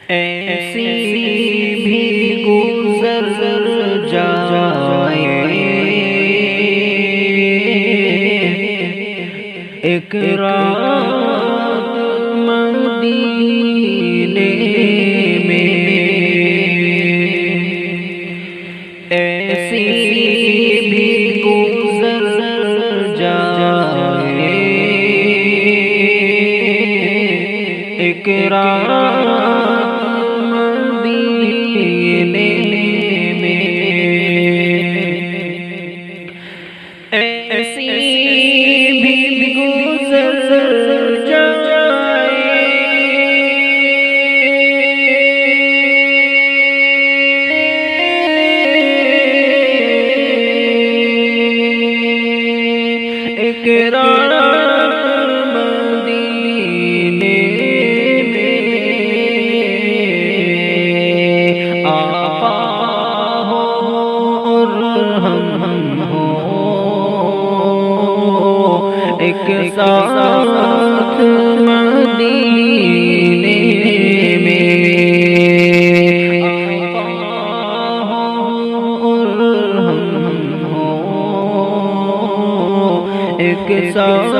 ایسی بھی گزر جائے ایک رات مدینے میں، ایسی بھی گزر جائے ایک رات مدینے میں، ایسی بھی گزر جائے ایک رات مدینے میں، آقا ہو اور ہم ہو ایک ساتھ مدینے میں، آقا ہو اور ہم ہو ایک ساتھ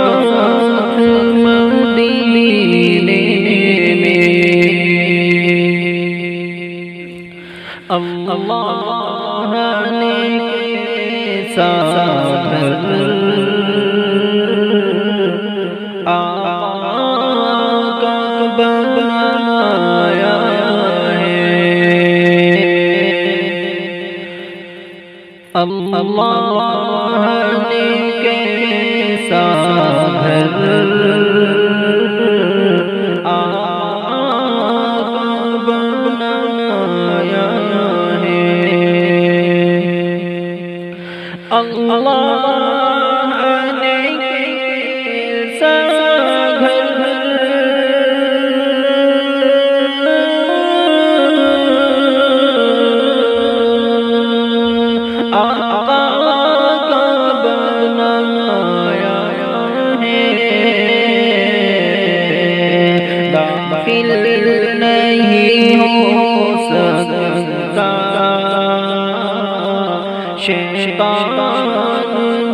مدینے میں۔ اللہ نے کیسا گھر آقا کا بنایا ہے، اللہ نے کیسا گھر آقا بنایا ہے، اللہ نے کیسا گھر آقا کا بنایا ہے، داخل نہیں ہو سکتا شیطان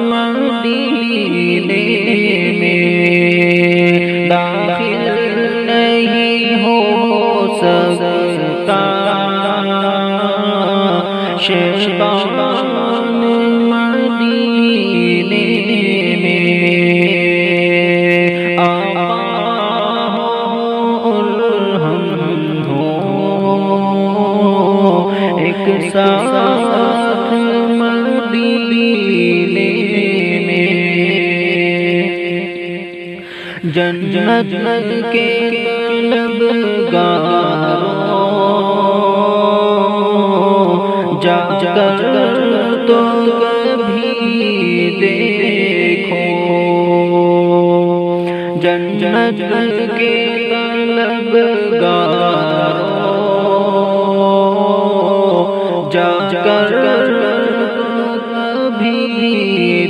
مدینے میں، داخل نہیں ہو سکتا شیطان مدینے میں، آقا ہو اور ہم ہو ایک ساتھ مدینے میں، جنت کے طلبگاروں جا کر تو کبھی دیکھو، جنت کے طلبگاروں جا کر تو کبھی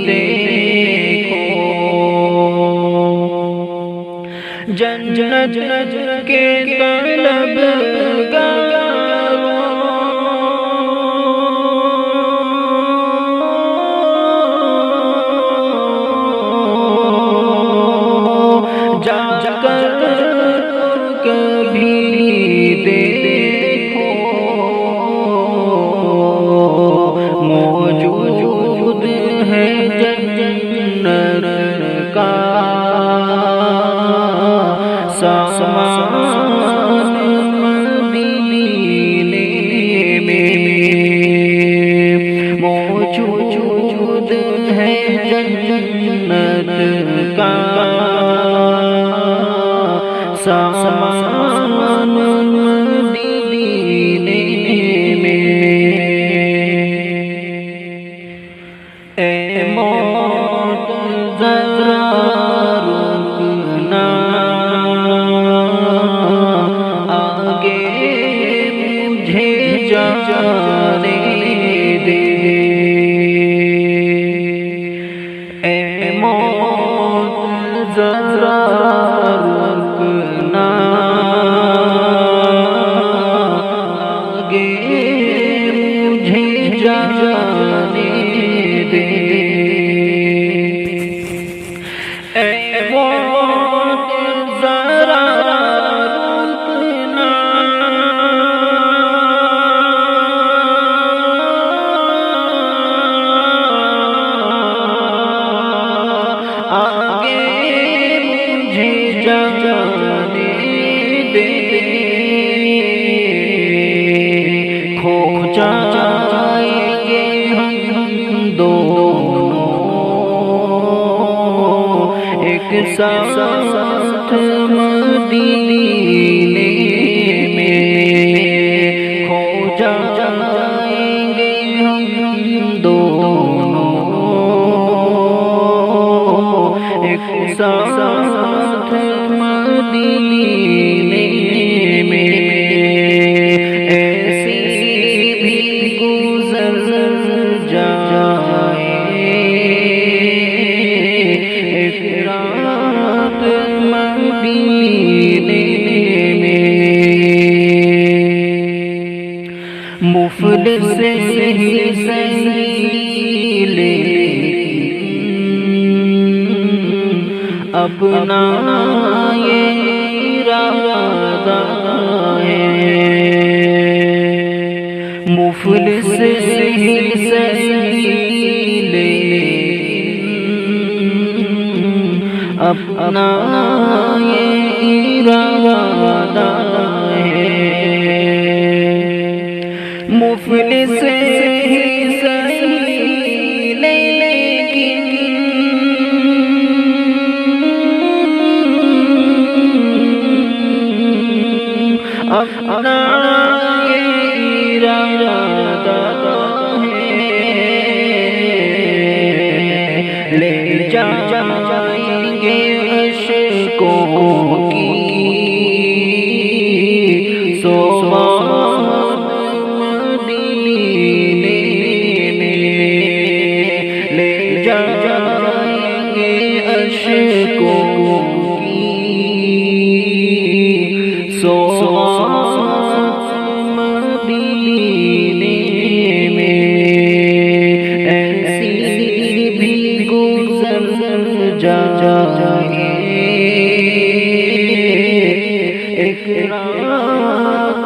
دیکھو، جنت کے طلبگاروں جا کر کبھی دیکھو، موجود ہے جنت کا سامان مدینے میں، موجود ہے جنت کا سامان مدینے میں، اے موت ذرا رکنا آگے مجھے جانے دے، اے موت ذرا رکنا کھو جائیں گے ہم دونوں ایک ساتھ مدینے میں، کھو جائیں گے ہم دونوں ایک ساتھ مدینے میں، ایسی بھی گزر جائے ایک رات مدینے میں، مفلس ہی سہی لیکن اپنا یہ ارادہ ہے، مفلس ہی سہی لیکن اپنا یہ ارادہ ہے، مفلس ہی سہی لیکن اپنا یہ ارادہ ہے، لے جائیں گے اشکوں کی سوغات مدینے میں، لے جائیں گے اشکوں کی سوغات مدینے میں، ایسی بھی گزر جائے ایک رات